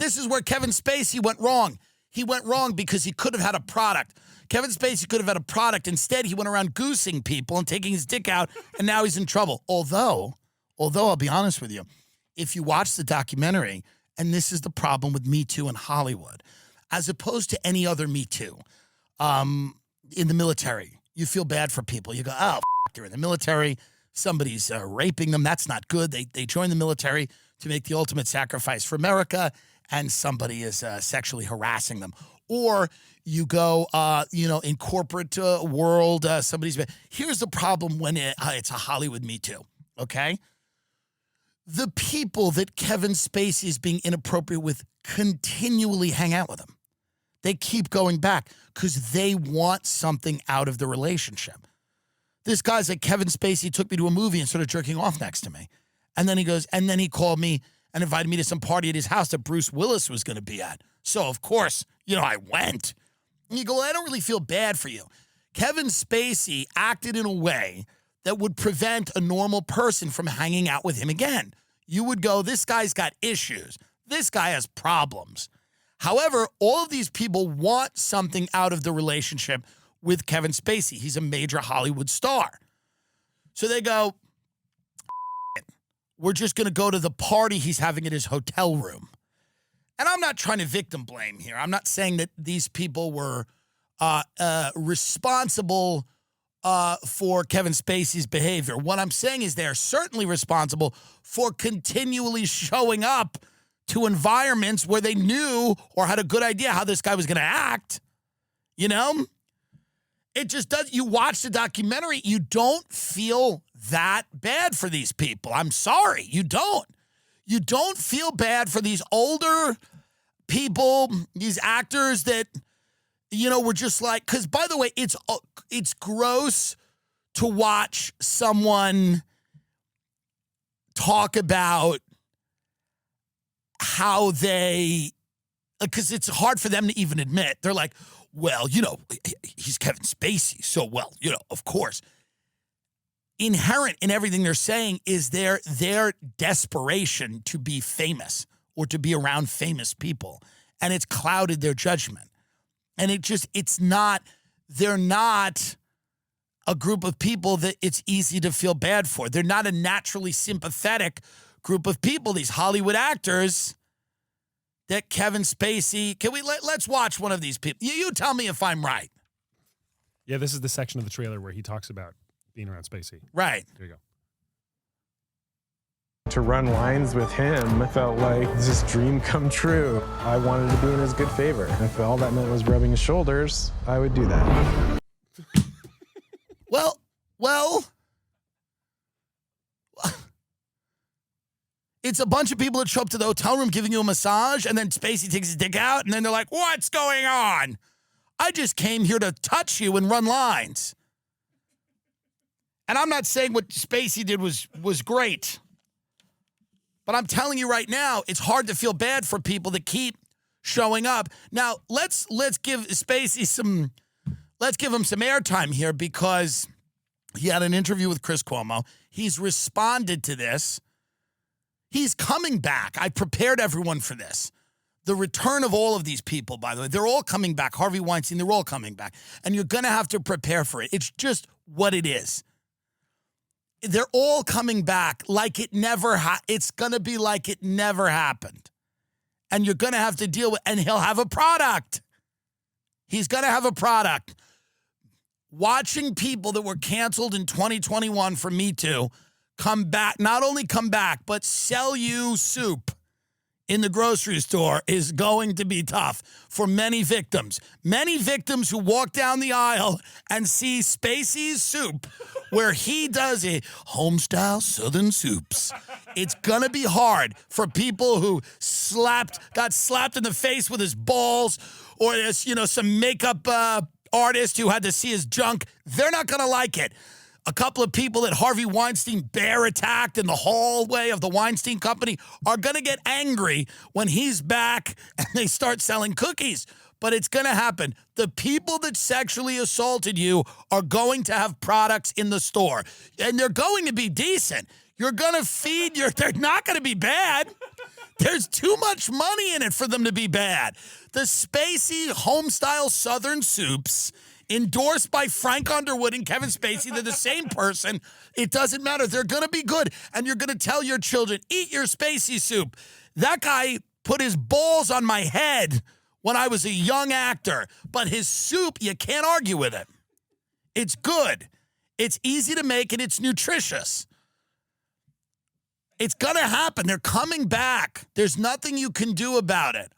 This is where Kevin Spacey went wrong. He went wrong because he could have had a product. Kevin Spacey could have had a product. Instead, he went around goosing people and taking his dick out, and now he's in trouble. Although I'll be honest with you, if you watch the documentary, and this is the problem with Me Too in Hollywood, as opposed to any other Me Too, in the military, you feel bad for people. You go, oh, they're in the military. Somebody's raping them. That's not good. They join the military to make the ultimate sacrifice for America, and somebody is sexually harassing them. Or you go, in corporate world, somebody's been. Here's the problem when it's a Hollywood Me Too, okay? The people that Kevin Spacey is being inappropriate with continually hang out with him. They keep going back because they want something out of the relationship. This guy's like, Kevin Spacey took me to a movie and started jerking off next to me. And then he goes, and then he called me and invited me to some party at his house that Bruce Willis was going to be at. So, of course, I went. And you go, well, I don't really feel bad for you. Kevin Spacey acted in a way that would prevent a normal person from hanging out with him again. You would go, this guy's got issues. This guy has problems. However, all of these people want something out of the relationship with Kevin Spacey. He's a major Hollywood star. So they go, we're just going to go to the party he's having at his hotel room. And I'm not trying to victim blame here. I'm not saying that these people were responsible for Kevin Spacey's behavior. What I'm saying is they're certainly responsible for continually showing up to environments where they knew or had a good idea how this guy was going to act. It just does. You watch the documentary, you don't feel that bad for these people. I'm sorry, you don't. You don't feel bad for these older people, these actors that, were just like, because by the way, it's gross to watch someone talk about how because it's hard for them to even admit. They're like, well, he's Kevin Spacey, so, well, of course. Inherent in everything they're saying is their desperation to be famous or to be around famous people. And it's clouded their judgment. And they're not a group of people that it's easy to feel bad for. They're not a naturally sympathetic group of people, these Hollywood actors that Kevin Spacey, let's watch one of these people. You tell me if I'm right. Yeah, this is the section of the trailer where he talks about being around Spacey. Right. There you go. To run lines with him felt like this dream come true. I wanted to be in his good favor. If all that meant was rubbing his shoulders, I would do that. Well, it's a bunch of people that show up to the hotel room giving you a massage, and then Spacey takes his dick out, and then they're like, what's going on? I just came here to touch you and run lines. And I'm not saying what Spacey did was great. But I'm telling you right now, it's hard to feel bad for people that keep showing up. Now, let's give Spacey let's give him some airtime here, because he had an interview with Chris Cuomo. He's responded to this. He's coming back. I prepared everyone for this. The return of all of these people, by the way, they're all coming back. Harvey Weinstein, they're all coming back. And you're going to have to prepare for it. It's just what it is. They're all coming back like it never it's going to be like it never happened. And you're going to have to deal with, and he'll have a product. He's going to have a product. Watching people that were canceled in 2021 for Me Too come back, not only come back, but sell you soup in the grocery store is going to be tough for many victims. Many victims who walk down the aisle and see Spacey's soup, where he does a home-style Southern soups. It's going to be hard for people who got slapped in the face with his balls, or some makeup artist who had to see his junk. They're not going to like it. A couple of people that Harvey Weinstein bear attacked in the hallway of the Weinstein Company are going to get angry when he's back and they start selling cookies. But it's going to happen. The people that sexually assaulted you are going to have products in the store, and they're going to be decent. You're going to feed they're not going to be bad. There's too much money in it for them to be bad. The Spacey home-style Southern soups, endorsed by Frank Underwood and Kevin Spacey, they're the same person. It doesn't matter. They're going to be good. And you're going to tell your children, eat your Spacey soup. That guy put his balls on my head when I was a young actor. But his soup, you can't argue with it. It's good. It's easy to make, and it's nutritious. It's going to happen. They're coming back. There's nothing you can do about it.